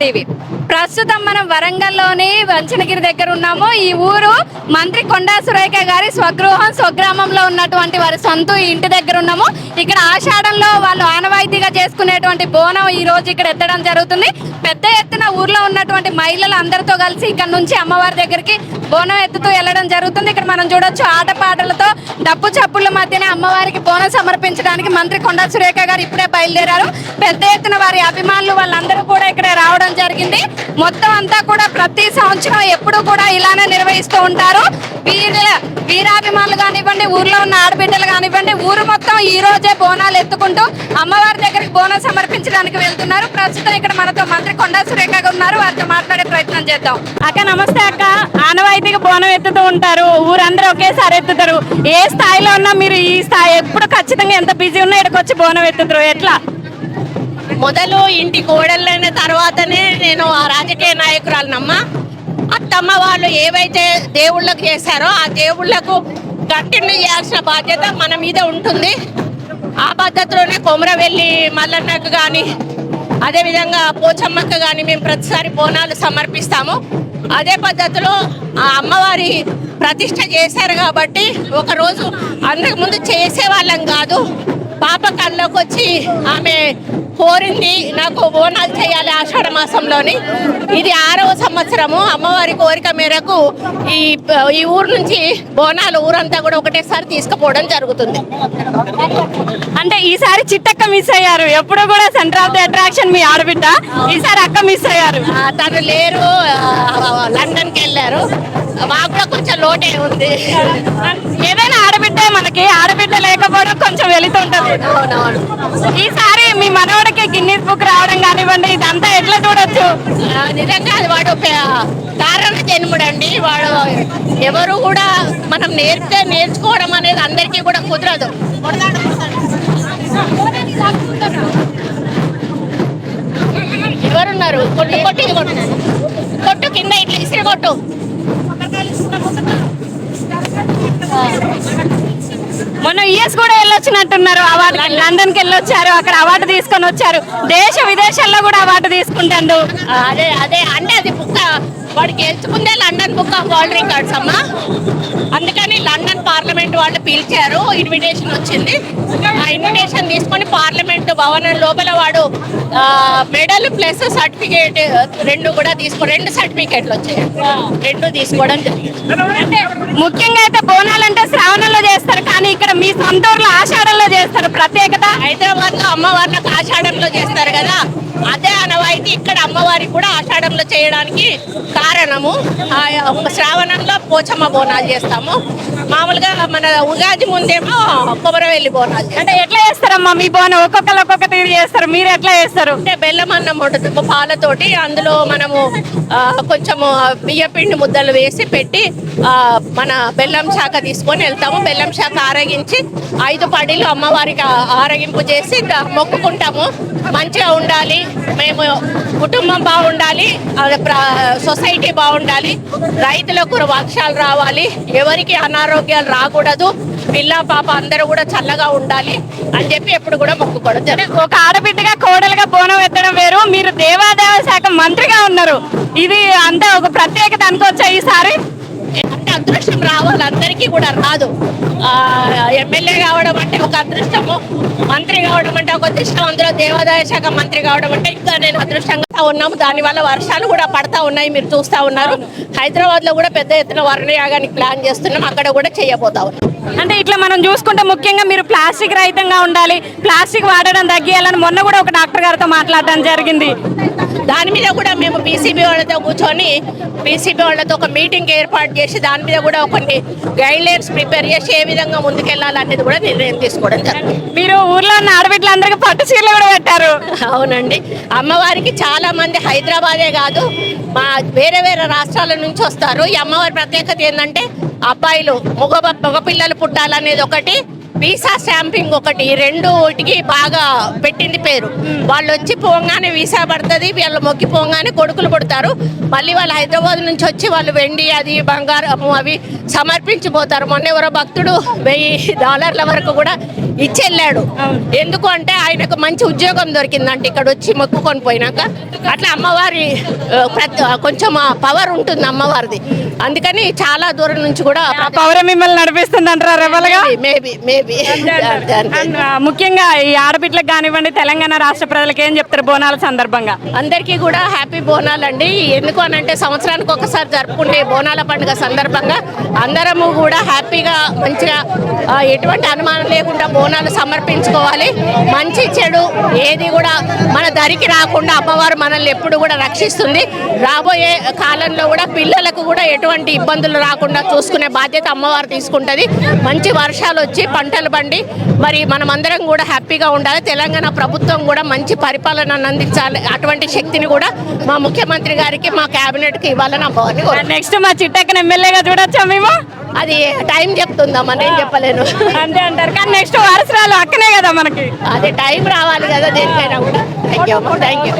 TV. ప్రస్తుతం మనం వరంగల్లోని వంచనగిరి దగ్గర ఉన్నాము. ఈ ఊరు మంత్రి కొండా సురేఖ గారి స్వగ్రామంలో ఉన్నటువంటి వారి సొంత ఇంటి దగ్గర ఉన్నాము. ఇక్కడ ఆషాఢంలో వాళ్ళు ఆనవాయితీగా చేసుకునేటువంటి బోనం ఈ రోజు ఇక్కడ ఎత్తడం జరుగుతుంది. పెద్ద ఎత్తున ఊర్లో ఉన్నటువంటి మహిళలు అందరితో కలిసి ఇక్కడ నుంచి అమ్మవారి దగ్గరికి బోనం ఎత్తుతూ వెళ్ళడం జరుగుతుంది. ఇక్కడ మనం చూడొచ్చు ఆటపాటలతో డప్పు చప్పుళ్ళ మధ్యనే అమ్మవారికి బోనం సమర్పించడానికి మంత్రి కొండా సురేఖ గారు ఇప్పుడే బయలుదేరారు. పెద్ద ఎత్తున వారి అభిమానులు వాళ్ళందరూ కూడా ఇక్కడ రావడం జరిగింది. మొత్తం అంతా కూడా ప్రతి సంవత్సరం ఎప్పుడు కూడా ఇలానే నిర్వహిస్తూ ఉంటారు. వీరాభిమానులు కానివ్వండి, ఊర్లో ఉన్న ఆడబిడ్డలు కానివ్వండి, ఊరు మొత్తం ఈ రోజే బోనాలు ఎత్తుకుంటూ అమ్మవారి దగ్గరికి బోనం సమర్పించడానికి వెళ్తున్నారు. ప్రస్తుతం ఇక్కడ మనతో మంత్రి కొండా సురేఖ గారు ఉన్నారు. వారితో మాట్లాడే ప్రయత్నం చేద్దాం. అక్క నమస్తే అక్క. ఆనవాయితీగా బోనం ఎత్తుతూ ఉంటారు, ఊరందరూ ఒకేసారి ఎత్తుతారు. ఏ స్థాయిలో ఉన్నా మీరు ఈ స్థాయి ఎప్పుడు ఖచ్చితంగా ఎంత బిజీ ఉన్నా ఇక్కడికి వచ్చి బోనం ఎత్తుతారు, ఎట్లా? మొదలు ఇంటి కోడళ్ళైన తర్వాతనే నేను ఆ రాజకీయ నాయకురాలనమ్మ. అత్తమ్మ వాళ్ళు ఏవైతే దేవుళ్ళకు చేశారో ఆ దేవుళ్లకు కంటిన్యూ చేయాల్సిన బాధ్యత మన మీద ఉంటుంది. ఆ పద్ధతిలోనే కొమరవెల్లి మల్లన్నకు కానీ అదేవిధంగా పోచమ్మకు కానీ మేము ప్రతిసారి బోనాలు సమర్పిస్తాము. అదే పద్ధతిలో ఆ అమ్మవారి ప్రతిష్ట చేశారు కాబట్టి ఒకరోజు అంతకు ముందు చేసేవాళ్ళం కాదు. పాప కళ్ళలోకి వచ్చి ఆమె కోరింది, నాకు బోనాలు చేయాలి ఆషాఢ మాసంలోని. ఇది 6వ సంవత్సరము. అమ్మవారి కోరిక మేరకు ఈ ఊరు నుంచి బోనాలు ఊరంతా కూడా ఒకటేసారి తీసుకుపోవడం జరుగుతుంది. అంటే ఈసారి చిట్టక్క మిస్ అయ్యారు. ఎప్పుడు కూడా సెంటర్ ఆఫ్ ది అట్రాక్షన్ మీ ఆడబిడ్డ, ఈసారి అక్క మిస్ అయ్యారు. తను లేరు, లండన్కి వెళ్ళారు. మాకు కూడా కొంచెం లోటే ఉంది. ఏదైనా ఆడబిడ్డ, మనకి ఆడబిడ్డ లేకపోవడం కొంచెం వెళుతుంటది. ఈసారి మీ మనవడికి గిన్నీస్ బుక్ రావడం కానివ్వండి, ఇదంతా ఎట్లా చూడొచ్చు? నిజంగా అది వాడు కారణ జన్ముడండి. వాడు ఎవరు కూడా మనం నేర్చుకోవడం అనేది అందరికీ కూడా కుదరదు. ఎవరున్నారు? కొట్టు కింద ఇట్లా ఇసిరి కొట్టు. మొన్న యుఎస్ కూడా వెళ్ళొచ్చినట్టున్నారు, అవార్డు లండన్కి వెళ్ళొచ్చారు, అక్కడ అవార్డు తీసుకొని వచ్చారు. దేశ విదేశాల్లో కూడా అవార్డు తీసుకుంటాడు. అదే అంటే అది బుక్ వాడికి గెలుచుకుందే London book of world records అమ్మా. అందుకని లండన్ పార్లమెంట్ వాళ్ళు పిలిచారు, ఇన్విటేషన్ వచ్చింది. ఆ ఇన్విటేషన్ తీసుకొని పార్లమెంట్ భవనం లోపల వాడు మెడల్ ప్లస్ సర్టిఫికేట్ రెండు సర్టిఫికేట్లు వచ్చాయి. రెండు తీసుకోవడం జరిగింది. ముఖ్యంగా అయితే బోనాలు అంటే శ్రావణంలో చేస్తారు, కానీ ఇక్కడ మీ సొంత ఊర్లో ఆషాఢంలో చేస్తారు. ప్రత్యేకత హైదరాబాద్ లో అమ్మవార్లకు ఆషాఢంలో చేస్తారు కదా, అదే ఆనవాయితీ ఇక్కడ అమ్మవారికి కూడా ఆషాఢంలో చేయడానికి కారణము. శ్రావణంలో పోచమ్మ బోనాలు చేస్తాము. మామూలుగా మన ఉగాది ముందేమో కొమరవెల్లి బోనాలు. అంటే ఎట్లా చేస్తారమ్మా మీ బోనం? ఒక్కొక్కరు ఒక్కొక్క తీరు చేస్తారు, మీరు ఎట్లా చేస్తారు? అంటే బెల్లం అన్నం ఉంటుంది పాలతోటి, అందులో మనము కొంచెము బియ్యపిండి ముద్దలు వేసి పెట్టి మన బెల్లం శాఖ తీసుకొని వెళ్తాము. బెల్లం శాఖ ఆరగించి 5 పడిలు అమ్మవారికి ఆరగింపు చేసి మొక్కుకుంటాము. మంచిగా ఉండాలి, మేము కుటుంబం బాగుండాలి, సొసైటీ బాగుండాలి, రైతులకు వర్షాలు రావాలి, ఎవరికి అనారోగ్యాలు రాకూడదు, పిల్ల పాప అందరూ కూడా చల్లగా ఉండాలి అని చెప్పి ఎప్పుడు కూడా మొక్కుకోవడం జరుగుతుంది. ఒక ఆడబిడ్డగా కోడలుగా బోనం ఎత్తడం వేరు, మీరు దేవాదాయ శాఖ మంత్రిగా ఉన్నారు, ఇది అంతా ఒక ప్రత్యేకత అనుకోవచ్చా ఈసారి? అంటే అదృష్టం రావాలి, అందరికీ కూడా రాదు. ఎమ్మెల్యే కావడం అంటే ఒక అదృష్టము, మంత్రి కావడం అంటే ఒక అదృష్టం, అందులో దేవాదాయ శాఖ మంత్రి కావడం అంటే ఇంకా నేను అదృష్టంగా ఉన్నాము. దానివల్ల వర్షాలు కూడా పడతా ఉన్నాయి, మీరు చూస్తా ఉన్నారు. హైదరాబాద్ లో కూడా పెద్ద ఎత్తున వర్ణయాగానికి ప్లాన్ చేస్తున్నాం, అక్కడ కూడా చేయబోతా ఉన్నాం. అంటే ఇట్లా మనం చూసుకుంటే ముఖ్యంగా మీరు ప్లాస్టిక్ రహితంగా ఉండాలి, ప్లాస్టిక్ వాడడం తగ్గియాలని మొన్న కూడా ఒక డాక్టర్ గారితో మాట్లాడడం జరిగింది. దాని మీద కూడా మేము పీసీబీ వాళ్ళతో కూర్చొని పీసీబీ వాళ్ళతో ఒక మీటింగ్ ఏర్పాటు చేసి దాని మీద కూడా కొన్ని గైడ్ లైన్స్ ప్రిపేర్ చేసి ఏ విధంగా ముందుకెళ్లాలనేది కూడా నిర్ణయం తీసుకోవడం జరిగింది. మీరు ఊర్లో ఉన్న ఆడబిడ్డలందరికీ పట్టు చీరలు కూడా పెట్టారు. అవునండి, అమ్మవారికి చాలా మంది హైదరాబాదే కాదు మా వేరే రాష్ట్రాల నుంచి వస్తారు. ఈ అమ్మవారి ప్రత్యేకత ఏంటంటే అబ్బాయిలు మగ పిల్లలు పుట్టాలనేది ఒకటి, వీసా స్టాంపింగ్ ఒకటి, ఈ రెండుటికి బాగా పెట్టింది పేరు. వాళ్ళు వచ్చి పోగానే వీసా పడుతుంది, వీళ్ళు మొక్కి పోగానే కొడుకులు పుడతారు. మళ్ళీ వాళ్ళు హైదరాబాద్ నుంచి వచ్చి వాళ్ళు వెండి అది బంగారం అవి సమర్పించిపోతారు. మొన్న ఎవరో భక్తుడు $1000 వరకు కూడా ఇచ్చెళ్ళాడు. ఎందుకు అంటే ఆయనకు మంచి ఉద్యోగం దొరికిందంటే ఇక్కడ వచ్చి మొక్కుకొని పోయినాక. అట్లా అమ్మవారి కొంచెం పవర్ ఉంటుంది అమ్మవారిది. అందుకని చాలా దూరం నుంచి కూడా పవర్ మిమ్మల్ని నడిపిస్తుంది అంటారా రెబల్గా? మేబీ ముఖ్యంగా ఈ ఆడబిడ్డలకు కానివ్వండి, తెలంగాణ రాష్ట్ర ప్రజలకు ఏం చెప్తారు బోనాల సందర్భంగా? అందరికీ కూడా హ్యాపీ బోనాలు అండి. ఎందుకు అని అంటే సంవత్సరానికి ఒకసారి జరుపుకునే బోనాల పండుగ సందర్భంగా అందరము కూడా హ్యాపీగా మంచిగా ఎటువంటి అనుమానం లేకుండా బోనాలు సమర్పించుకోవాలి. మంచి చెడు ఏది కూడా మన దరికి రాకుండా అమ్మవారు మనల్ని ఎప్పుడు కూడా రక్షిస్తుంది. రాబోయే కాలంలో కూడా పిల్లలకు కూడా ఎటువంటి ఇబ్బందులు రాకుండా చూసుకునే బాధ్యత అమ్మవారు తీసుకుంటుంది. మంచి వర్షాలు వచ్చి పంటలు పండి మరి మనమందరం కూడా హ్యాపీగా ఉండాలి. తెలంగాణ ప్రభుత్వం కూడా మంచి పరిపాలన అందించాలి. అటువంటి శక్తిని కూడా మా ముఖ్యమంత్రి గారికి మా కేబినెట్కి ఇవ్వాలని అమ్మవారిని నెక్స్ట్ మా చిట్టక్కన ఎమ్మెల్యేగా చూడొచ్చా మేము? అది టైం చెప్తుందమ్మా, నేను చెప్పలేను. అంతే అంటారు. కానీ నెక్స్ట్ వారసురాలు అక్కనే కదా మనకి. అది టైం రావాలి కదా దేనికైనా కూడా. Thank you.